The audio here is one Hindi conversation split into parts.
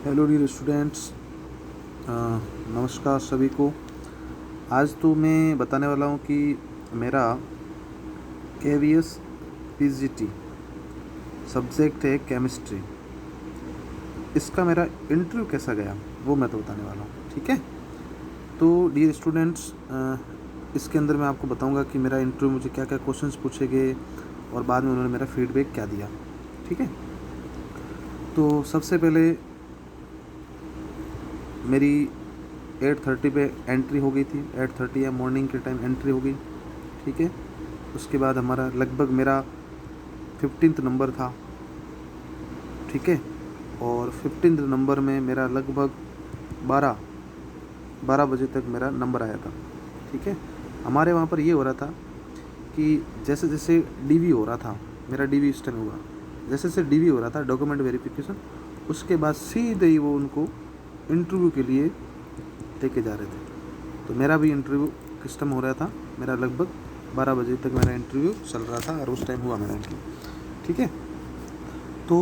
हेलो डियर स्टूडेंट्स, नमस्कार सभी को। आज तो मैं बताने वाला हूँ कि मेरा KVS PGT सब्जेक्ट है केमिस्ट्री, इसका मेरा इंटरव्यू कैसा गया वो मैं तो बताने वाला हूँ। ठीक है, तो डियर स्टूडेंट्स, इसके अंदर मैं आपको बताऊँगा कि मेरा इंटरव्यू मुझे क्या क्या क्वेश्चंस पूछे गए और बाद में उन्होंने मेरा फीडबैक क्या दिया। ठीक है, तो सबसे पहले मेरी 8:30 पे एंट्री हो गई थी। 8:30 या मॉर्निंग के टाइम एंट्री हो गई। ठीक है, उसके बाद हमारा लगभग मेरा 15th नंबर था। ठीक है, और 15th नंबर में मेरा लगभग 12 बजे तक मेरा नंबर आया था। ठीक है, हमारे वहाँ पर ये हो रहा था कि जैसे जैसे DV हो रहा था, मेरा DV इस टाइम हुआ, जैसे जैसे DV हो रहा था डॉक्यूमेंट वेरिफिकेशन, उसके बाद सीधे ही वो उनको इंटरव्यू के लिए लेके जा रहे थे। तो मेरा भी इंटरव्यू किस टाइम हो रहा था, मेरा लगभग 12 बजे तक मेरा इंटरव्यू चल रहा था और उस टाइम हुआ मेरा इंटरव्यू। ठीक है, तो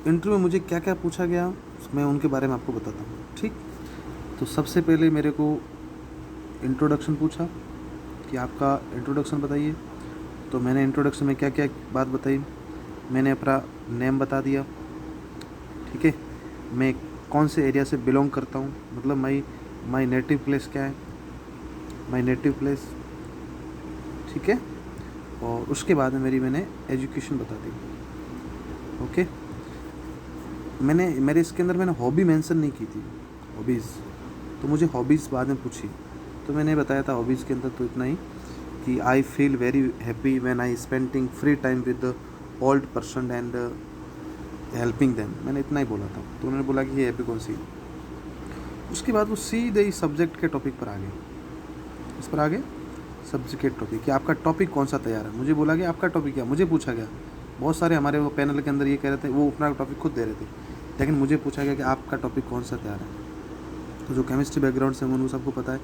इंटरव्यू में मुझे क्या क्या पूछा गया मैं उनके बारे में आपको बताता हूँ। ठीक, तो सबसे पहले मेरे को इंट्रोडक्शन पूछा कि आपका इंट्रोडक्शन बताइए। तो मैंने इंट्रोडक्शन में क्या क्या बात बताई, मैंने अपना नेम बता दिया। ठीक है, मैं कौन से एरिया से बिलोंग करता हूँ, मतलब माई नेटिव प्लेस क्या है, माई नेटिव प्लेस। ठीक है, और उसके बाद में मैंने एजुकेशन बता दी। ओके, मेरे इसके अंदर मैंने हॉबी मेंशन नहीं की थी, हॉबीज़। तो मुझे हॉबीज़ बाद में पूछी, तो मैंने बताया था हॉबीज़ के अंदर तो इतना ही कि I feel very happy when I spending free time with the old person and helping them. मैंने इतना ही बोला था। तो उन्होंने बोला कि ये हैप्पी कौन सी। उसके बाद वो सीधे ही सब्जेक्ट के टॉपिक पर आ गए। इस पर आगे सब्जेक्ट के टॉपिक कि आपका टॉपिक कौन सा तैयार है। मुझे बोला कि आपका टॉपिक क्या, मुझे पूछा गया। बहुत सारे हमारे वो पैनल के अंदर ये कह रहे थे, वो अपना टॉपिक खुद दे रहे थे, लेकिन मुझे पूछा गया कि आपका टॉपिक कौन सा तैयार है। तो जो केमिस्ट्री बैकग्राउंड से उनको सबको पता है,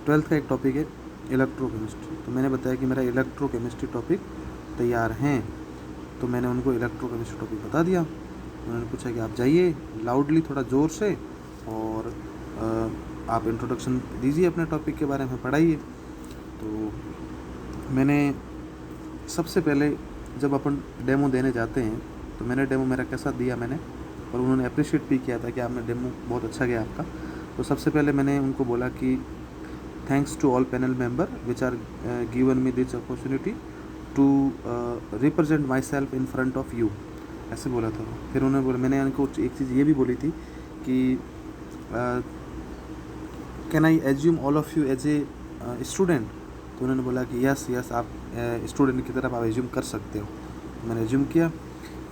12th का एक टॉपिक है इलेक्ट्रोकेमिस्ट्री। तो मैंने बताया कि मेरा इलेक्ट्रोकेमिस्ट्री टॉपिक तैयार हैं। तो मैंने उनको इलेक्ट्रोकेमिस्ट्री टॉपिक बता दिया। उन्होंने पूछा कि आप जाइए लाउडली, थोड़ा ज़ोर से, और आप इंट्रोडक्शन दीजिए अपने टॉपिक के बारे में, पढ़ाइए। तो मैंने सबसे पहले जब अपन डेमो देने जाते हैं तो मैंने डेमो मेरा कैसा दिया मैंने, और उन्होंने अप्रिशिएट भी किया था कि आपने डेमो बहुत अच्छा गया आपका। तो सबसे पहले मैंने उनको बोला कि thanks to all panel member which are given me this opportunity to represent myself in front of you, ऐसे बोला था। फिर उन्होंने बोला, मैंने उनको एक चीज़ ये भी बोली थी कि can I assume all of you as a student. तो उन्होंने बोला कि यस यस, आप स्टूडेंट की तरफ आप एज्यूम कर सकते हो। तो मैंने एज्यूम किया।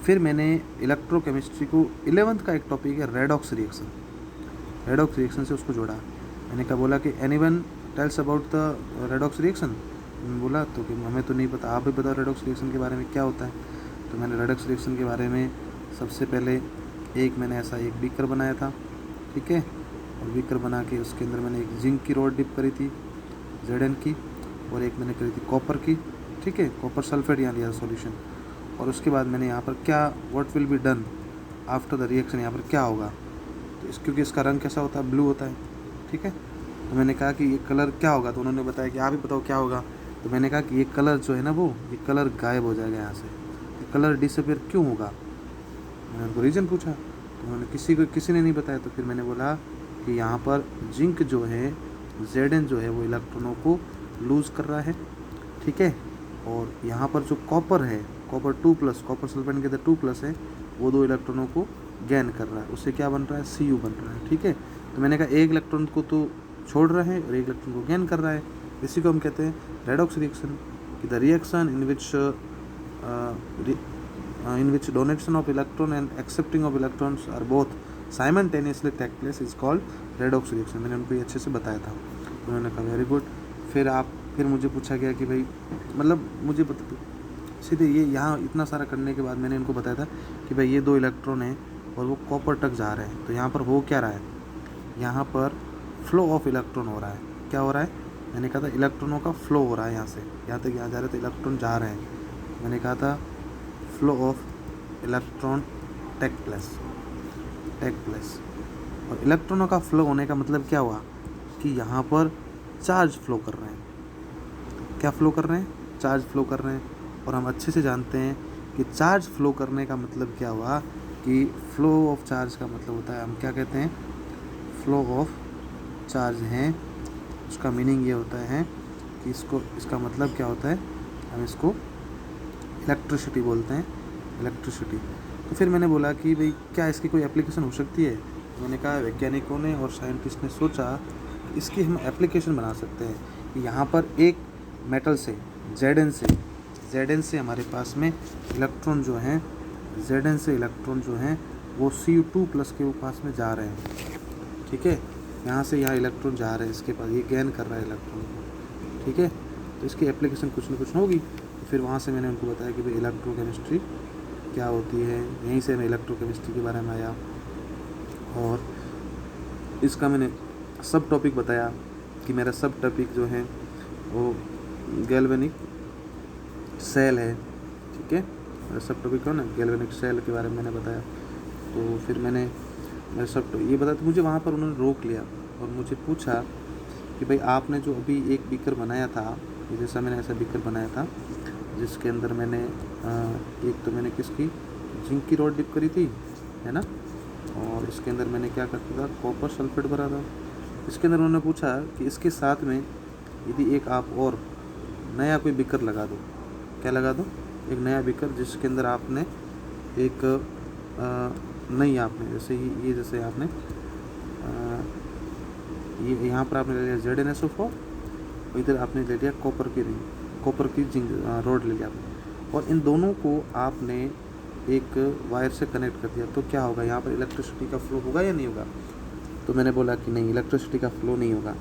फिर मैंने इलेक्ट्रोकेमिस्ट्री को 11th का एक टॉपिक है रेडॉक्स रिएक्शन, रेडॉक्स रिएक्शन से उसको जोड़ा। मैंने कहा, बोला कि anyone tells about the redox reaction. बोला तो कि हमें तो नहीं पता, आप भी बताओ रेडॉक्स रिएक्शन के बारे में क्या होता है। तो मैंने रेडॉक्स रिएक्शन के बारे में सबसे पहले मैंने ऐसा एक बीकर बनाया था। ठीक है, और बीकर बना के उसके अंदर मैंने एक जिंक की रॉड डिप करी थी Zn की, और एक मैंने करी थी कॉपर की। ठीक है, कॉपर सल्फेट यहाँ लिया सॉल्यूशन। और उसके बाद मैंने यहाँ पर क्या, what will be done after the reaction, यहाँ पर क्या होगा। तो क्योंकि इसका रंग कैसा होता है, ब्लू होता है। ठीक है, तो मैंने कहा कि ये कलर क्या होगा। तो उन्होंने बताया कि आप ही बताओ क्या होगा। तो मैंने कहा कि ये कलर जो है ना, वो ये कलर गायब हो जाएगा यहाँ से। ये कलर डिसअपीयर क्यों होगा, मैंने उनको रीज़न पूछा। तो उन्होंने किसी ने नहीं बताया। तो फिर मैंने बोला कि यहाँ पर जिंक जो है, Zn जो है, वो इलेक्ट्रॉनों को लूज़ कर रहा है। ठीक है, और यहाँ पर जो कॉपर है, कॉपर 2+, कॉपर सल्फेट के अंदर 2+ है, वो 2 इलेक्ट्रॉनों को गेन कर रहा है। उससे क्या बन रहा है, Cu बन रहा है। ठीक है, तो मैंने कहा एक इलेक्ट्रॉन को तो छोड़ रहा है और एक इलेक्ट्रॉन को गेन कर रहा है। इसी को हम कहते हैं रेडॉक्स रिएक्शन। कि the reaction in which donation of electron and accepting of electrons are both simultaneously take place is called redox reaction। मैंने उनको ये अच्छे से बताया था। उन्होंने कहा वेरी गुड। फिर मुझे पूछा गया कि भाई, मतलब मुझे सीधे ये यहाँ इतना सारा करने के बाद मैंने इनको बताया था कि भाई ये 2 इलेक्ट्रॉन हैं और वो कॉपर तक जा रहे हैं। तो यहाँ पर हो क्या रहा है, यहाँ पर फ्लो ऑफ इलेक्ट्रॉन हो रहा है। क्या हो रहा है, मैंने कहा था इलेक्ट्रॉनों का फ्लो हो रहा है, यहाँ से यहाँ तक यहाँ जा रहे थे, इलेक्ट्रॉन जा रहे हैं। मैंने कहा था flow of electron take place. और इलेक्ट्रॉनों का फ्लो होने का मतलब क्या हुआ कि यहाँ पर चार्ज फ्लो कर रहे हैं। क्या फ्लो कर रहे हैं? चार्ज फ्लो कर रहे हैं। और हम अच्छे से जानते हैं कि चार्ज फ्लो करने का मतलब क्या हुआ कि फ्लो ऑफ चार्ज का मतलब होता है, हम क्या कहते हैं, फ्लो ऑफ चार्ज हैं। उसका मीनिंग ये होता है कि इसका मतलब क्या होता है, हम इसको इलेक्ट्रिसिटी बोलते हैं, इलेक्ट्रिसिटी। तो फिर मैंने बोला कि भाई क्या इसकी कोई एप्लीकेशन हो सकती है? मैंने कहा वैज्ञानिकों ने और साइंटिस्ट ने सोचा कि इसकी हम एप्लीकेशन बना सकते हैं कि यहाँ पर एक मेटल से Zn से हमारे पास में इलेक्ट्रॉन जो हैं, Zn से इलेक्ट्रॉन जो हैं वो Cu2+ के पास में जा रहे हैं। ठीक है, यहाँ से यहाँ इलेक्ट्रॉन जा रहे हैं, इसके पास ये गेन कर रहा है इलेक्ट्रॉन को। ठीक है, तो इसकी एप्लीकेशन कुछ ना कुछ होगी। तो फिर वहाँ से मैंने उनको बताया कि भाई इलेक्ट्रोकेमिस्ट्री क्या होती है। यहीं से मैं इलेक्ट्रोकेमिस्ट्री के बारे में आया और इसका मैंने सब टॉपिक बताया कि मेरा सब टॉपिक जो है वो गैल्वेनिक सेल है। ठीक है, मेरा सब टॉपिक है ना गैल्वेनिक सेल के बारे में मैंने बताया। तो फिर मैंने सब ये बताया, तो मुझे वहाँ पर उन्होंने रोक लिया और मुझे पूछा कि भाई आपने जो अभी एक बीकर बनाया था, जैसा मैंने ऐसा बीकर बनाया था जिसके अंदर मैंने एक तो मैंने किसकी जिंक की रॉड डिप करी थी, है ना, और इसके अंदर मैंने क्या करता था, कॉपर सल्फेट भरा था। इसके अंदर उन्होंने पूछा कि इसके साथ में यदि एक आप और नया कोई बीकर लगा दो, क्या लगा दो, एक नया बीकर जिसके अंदर आपने एक नहीं, आपने जैसे ही ये जैसे आपने ये यहाँ पर आपने ले लिया ZnSO4 और इधर आपने ले लिया कॉपर की जिंक रॉड ले लिया आपने, और इन दोनों को आपने एक वायर से कनेक्ट कर दिया, तो क्या होगा, यहाँ पर इलेक्ट्रिसिटी का फ्लो होगा या नहीं होगा? तो मैंने बोला कि नहीं, इलेक्ट्रिसिटी का फ्लो नहीं होगा।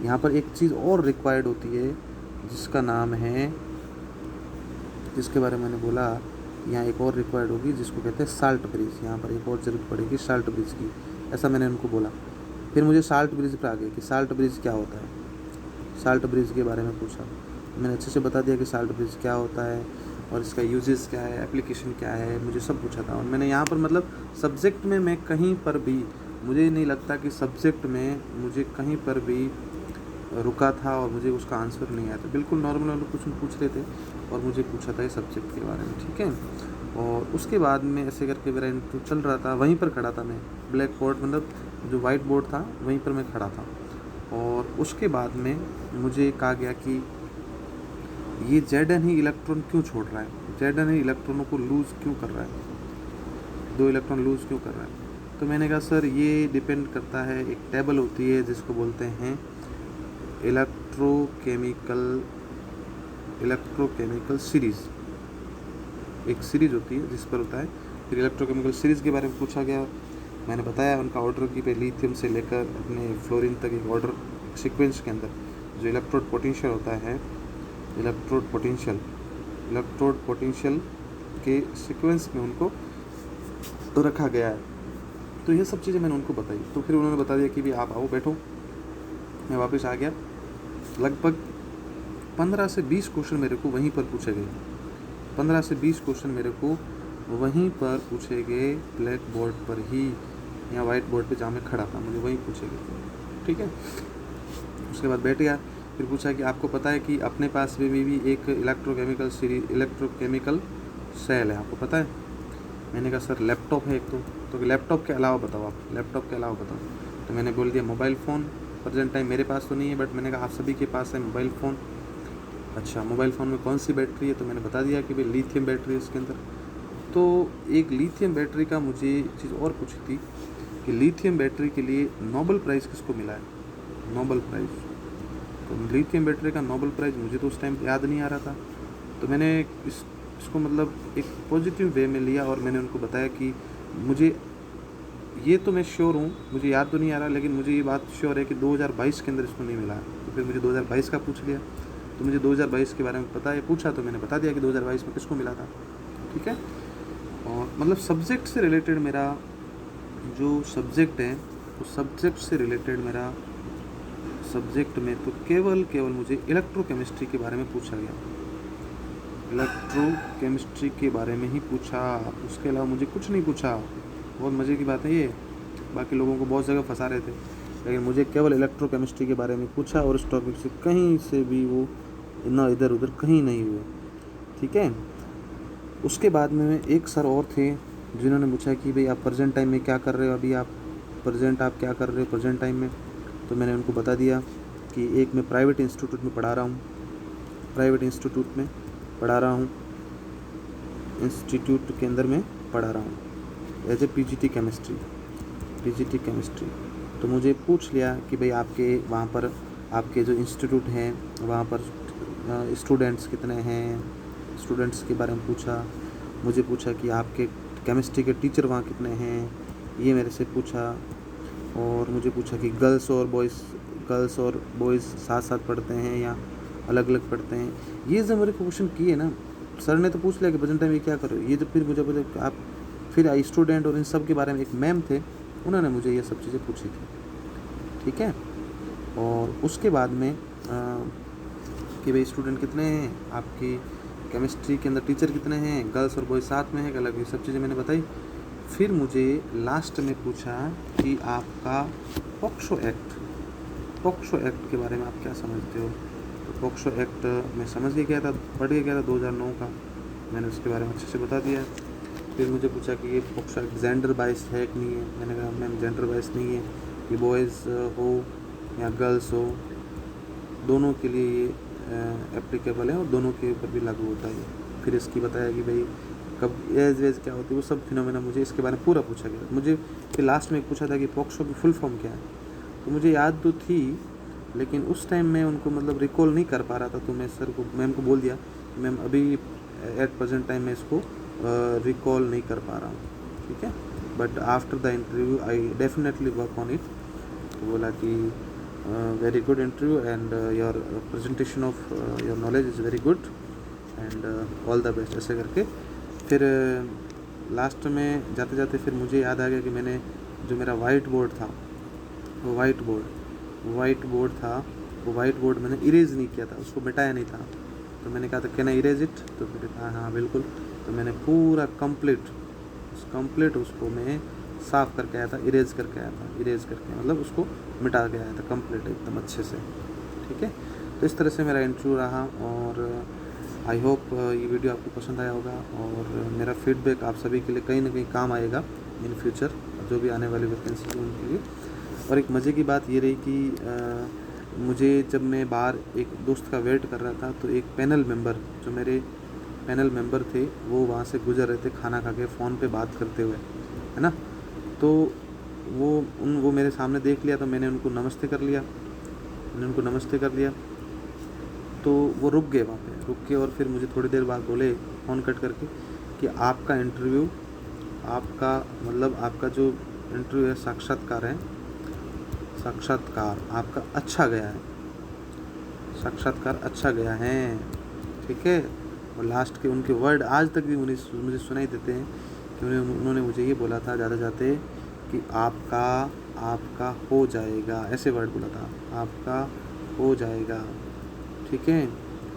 यहाँ पर एक चीज़ और रिक्वायर्ड होती है जिसका नाम है, जिसके बारे में मैंने बोला, यहाँ एक और रिक्वायर्ड होगी जिसको कहते हैं साल्ट ब्रिज। यहाँ पर एक और ज़रूरत पड़ेगी साल्ट ब्रिज की, ऐसा मैंने उनको बोला। फिर मुझे साल्ट ब्रिज पर आ गया कि साल्ट ब्रिज क्या होता है। साल्ट ब्रिज के बारे में पूछा, मैंने अच्छे से बता दिया कि साल्ट ब्रिज क्या होता है और इसका यूजेस क्या है, एप्लीकेशन क्या है, मुझे सब पूछा था। और मैंने यहाँ पर मतलब सब्जेक्ट में मैं कहीं पर भी, मुझे नहीं लगता कि सब्जेक्ट में मुझे कहीं पर भी रुका था और मुझे उसका आंसर नहीं आया था। बिल्कुल नॉर्मल क्वेश्चन पूछ रहे थे और मुझे पूछा था ये सब्जेक्ट के बारे में। ठीक है, और उसके बाद में ऐसे करके मेरा इंटरव्यू चल रहा था, वहीं पर खड़ा था मैं, ब्लैक बोर्ड मतलब जो वाइट बोर्ड था वहीं पर मैं खड़ा था। और उसके बाद में मुझे कहा गया कि ये Zn ही इलेक्ट्रॉन क्यों छोड़ रहा है, Zn ही इलेक्ट्रॉनों को लूज़ क्यों कर रहा है, 2 इलेक्ट्रॉन लूज़ क्यों कर रहा है। तो मैंने कहा सर ये डिपेंड करता है, एक टेबल होती है जिसको बोलते हैं इलेक्ट्रोकेमिकल सीरीज़, एक सीरीज़ होती है जिस पर होता है। फिर इलेक्ट्रोकेमिकल सीरीज़ के बारे में पूछा गया, मैंने बताया उनका ऑर्डर की पे लिथियम से लेकर अपने फ्लोरीन तक एक ऑर्डर सीक्वेंस के अंदर जो इलेक्ट्रोड पोटेंशियल होता है, इलेक्ट्रोड पोटेंशियल के सीक्वेंस में उनको तो रखा गया है। तो ये सब चीज़ें मैंने उनको बताई। तो फिर उन्होंने बता दिया कि भी आप आओ बैठो। मैं वापस आ गया। लगभग 15 से 20 क्वेश्चन मेरे को वहीं पर पूछे गए, 15 से 20 क्वेश्चन मेरे को वहीं पर पूछे गए, ब्लैक बोर्ड पर ही या वाइट बोर्ड पे जहाँ मैं खड़ा था मुझे वहीं पूछे गए। ठीक है, उसके बाद बैठ गया। फिर पूछा कि आपको पता है कि अपने पास में भी एक इलेक्ट्रोकेमिकल सेल है, आपको पता है? मैंने कहा सर लैपटॉप है एक तो लैपटॉप के अलावा बताओ, आप लैपटॉप के अलावा बताओ। तो मैंने बोल दिया मोबाइल फ़ोन, प्रेजेंट टाइम मेरे पास तो नहीं है, बट मैंने कहा आप सभी के पास है मोबाइल फ़ोन। अच्छा, मोबाइल फ़ोन में कौन सी बैटरी है? तो मैंने बता दिया कि भाई लिथियम बैटरी है इसके अंदर। तो एक लिथियम बैटरी का मुझे चीज़ और पूछी थी कि लिथियम बैटरी के लिए नोबेल प्राइज़ किसको मिला है, नोबेल प्राइज़। तो लिथियम बैटरी का नोबेल प्राइज़ मुझे तो उस टाइम याद नहीं आ रहा था। तो मैंने इसको मतलब एक पॉजिटिव वे में लिया और मैंने उनको बताया कि मुझे ये तो मैं श्योर हूँ, मुझे याद तो नहीं आ रहा, लेकिन मुझे ये बात श्योर है कि 2022 के अंदर इसको नहीं मिला। तो फिर मुझे 2022 का पूछ लिया, तो मुझे 2022 के बारे में पता है, पूछा तो मैंने बता दिया कि 2022 में किसको मिला था। ठीक है, और मतलब सब्जेक्ट से रिलेटेड मेरा जो सब्जेक्ट है, तो सब्जेक्ट से रिलेटेड मेरा सब्जेक्ट में तो केवल मुझे इलेक्ट्रोकेमिस्ट्री के बारे में पूछा गया, इलेक्ट्रोकेमिस्ट्री के बारे में ही पूछा, उसके अलावा मुझे कुछ नहीं पूछा। बहुत मज़े की बात है ये। बाकी लोगों को बहुत जगह फंसा रहे थे, लेकिन मुझे केवल इलेक्ट्रोकेमिस्ट्री के बारे में पूछा और इस टॉपिक से कहीं से भी वो ना इधर उधर कहीं नहीं हुए। ठीक है। उसके बाद में एक सर और थे जिन्होंने पूछा कि भाई आप प्रेजेंट टाइम में क्या कर रहे हो, अभी आप क्या कर रहे हो प्रेजेंट टाइम में। तो मैंने उनको बता दिया कि एक मैं प्राइवेट इंस्टीट्यूट में पढ़ा रहा हूँ, इंस्टीट्यूट के अंदर मैं पढ़ा रहा हूँ एज ए पीजीटी केमिस्ट्री। तो मुझे पूछ लिया कि भाई आपके वहाँ पर आपके जो इंस्टीट्यूट हैं वहाँ पर स्टूडेंट्स कितने हैं, स्टूडेंट्स के बारे में पूछा। मुझे पूछा कि आपके केमिस्ट्री के टीचर वहाँ कितने हैं, ये मेरे से पूछा। और मुझे पूछा कि गर्ल्स और बॉयज़ साथ साथ पढ़ते हैं या अलग अलग पढ़ते हैं। ये जो मेरे क्वेश्चन किए ना, सर ने तो पूछ लिया कि प्रेजेंट टाइम में क्या करो, ये जो फिर मुझे बोले कि आप फिर स्टूडेंट और इन सब के बारे में एक मैम थे, उन्होंने मुझे ये सब चीज़ें पूछी थी। ठीक है। और उसके बाद में कि भाई स्टूडेंट कितने हैं, आपकी केमिस्ट्री के अंदर टीचर कितने हैं, गर्ल्स और बॉयज़ साथ में है अलग, ये सब चीज़ें मैंने बताई। फिर मुझे लास्ट में पूछा कि आपका पॉक्सो एक्ट के बारे में आप क्या समझते हो। तो पॉक्सो एक्ट मैं समझ के गया था, पढ़ के गया था 2009 का, मैंने उसके बारे में अच्छे से बता दिया। फिर मुझे पूछा कि ये पॉक्सो एक्ट जेंडर बाइस है कि नहीं है। मैंने कहा मैम जेंडर बाइस नहीं है, ये बॉयज़ हो या गर्ल्स हो दोनों के लिए ये एप्लीकेबल है और दोनों के ऊपर भी लागू होता है। फिर इसकी बताया कि भाई कब एज वेज क्या होती है, वो सब फिनोमेना मुझे इसके बारे में पूरा पूछा गया। मुझे फिर लास्ट में पूछा था कि पॉक्सो की फुल फॉर्म क्या है। तो मुझे याद तो थी, लेकिन उस टाइम मैं उनको मतलब रिकॉल नहीं कर पा रहा था। तो मैं मैम को बोल दिया मैम अभी एट प्रेजेंट टाइम मैं इसको रिकॉल नहीं कर पा रहा हूँ। ठीक है, but after the interview I definitely work on it. तो बोला कि very good interview and your presentation of your knowledge is very good and all the best, ऐसे करके। फिर लास्ट में जाते जाते फिर मुझे याद आ गया कि मैंने जो मेरा वाइट बोर्ड था, वो वाइट बोर्ड मैंने इरेज नहीं किया था, उसको मिटाया नहीं था। तो मैंने कहा था कैन आई इरेज इट, तो फिर कहा हाँ बिल्कुल। तो मैंने पूरा कंप्लीट उसको मैं साफ़ करके आया था, इरेज करके मतलब उसको मिटा के आया था कंप्लीट एकदम अच्छे से। ठीक है। तो इस तरह से मेरा इंटरव्यू रहा और आई होप ये वीडियो आपको पसंद आया होगा और मेरा फीडबैक आप सभी के लिए कहीं ना कहीं काम आएगा इन फ्यूचर, जो भी आने वाली वैकेंसी है उनके लिए। और एक मज़े की बात ये रही कि मुझे जब मैं बाहर एक दोस्त का वेट कर रहा था, तो एक जो मेरे पैनल मेंबर थे वो वहाँ से गुजर रहे थे खाना खा के फ़ोन पे बात करते हुए, है ना। तो वो मेरे सामने देख लिया, तो मैंने उनको नमस्ते कर लिया। तो वो रुक गए और फिर मुझे थोड़ी देर बाद बोले फ़ोन कट करके कि आपका इंटरव्यू, आपका जो इंटरव्यू है साक्षात्कार आपका अच्छा गया है। ठीक है। और लास्ट के उनके वर्ड आज तक भी मुझे सुनाई देते हैं कि उन्होंने मुझे ये बोला था जाते कि आपका हो जाएगा, ऐसे वर्ड बोला था, आपका हो जाएगा। ठीक है।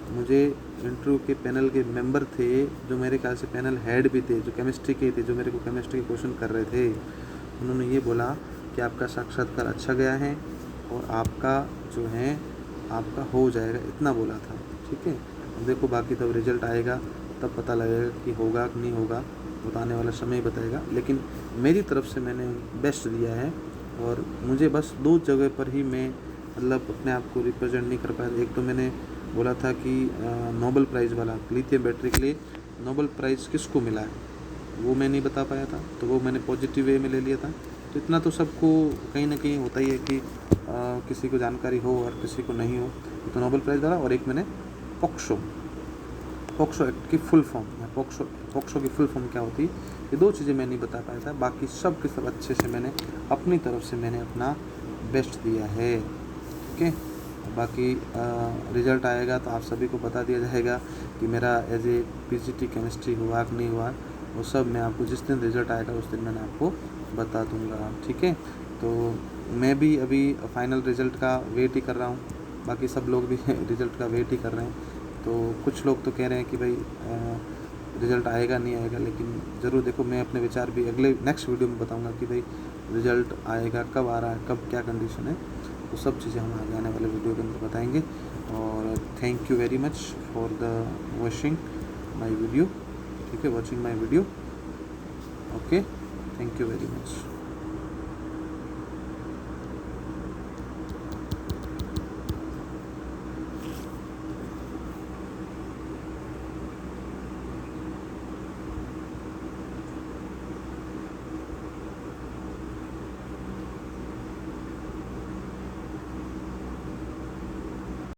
मुझे इंटरव्यू के पैनल के मेंबर थे, जो मेरे ख्याल से पैनल हेड भी थे, जो केमिस्ट्री के थे, जो मेरे को केमिस्ट्री के क्वेश्चन कर रहे थे, उन्होंने ये बोला कि आपका साक्षात्कार अच्छा गया है और आपका जो है आपका हो जाएगा, इतना बोला था। ठीक है। अब देखो बाकी तब रिज़ल्ट आएगा तब पता लगेगा कि होगा कि नहीं होगा, वो तो आने वाला समय बताएगा। लेकिन मेरी तरफ से मैंने बेस्ट दिया है और मुझे बस 2 जगह पर ही मैं मतलब अपने आप को रिप्रेजेंट नहीं कर पाया। एक तो मैंने बोला था कि नोबेल प्राइज़ वाला लिथियम बैटरी के लिए नोबेल प्राइज़ किसको मिला है, वो मैं नहीं बता पाया था, तो वो मैंने पॉजिटिव वे में ले लिया था। तो इतना तो सबको कहीं ना कहीं होता ही है कि किसी को जानकारी हो और किसी को नहीं हो। तो नोबेल प्राइज़ वाला, और एक मैंने पॉक्सो एक्ट की फुल फॉर्म या पॉक्सो की फुल फॉर्म क्या होती है, ये 2 चीज़ें मैं नहीं बता पाया था। बाकी सब के सब अच्छे से मैंने अपनी तरफ से मैंने अपना बेस्ट दिया है। ठीक है। बाकी रिज़ल्ट आएगा तो आप सभी को बता दिया जाएगा कि मेरा एज ए पीजीटी केमिस्ट्री हुआ कि नहीं हुआ, वो सब मैं आपको जिस दिन रिज़ल्ट आएगा उस दिन मैंने आपको बता दूंगा। ठीक है। तो मैं भी अभी फाइनल रिज़ल्ट का वेट ही कर रहा हूँ, बाकी सब लोग भी रिज़ल्ट का वेट ही कर रहे हैं। तो कुछ लोग तो कह रहे हैं कि भाई रिज़ल्ट आएगा नहीं आएगा, लेकिन ज़रूर देखो, मैं अपने विचार भी नेक्स्ट वीडियो में बताऊंगा कि भाई रिजल्ट आएगा, कब आ रहा है, कब क्या कंडीशन है, वो सब चीज़ें हम आगे आने वाले वीडियो के अंदर बताएंगे। और thank you very much for the watching my video, ठीक है, watching my video, okay, thank you very much.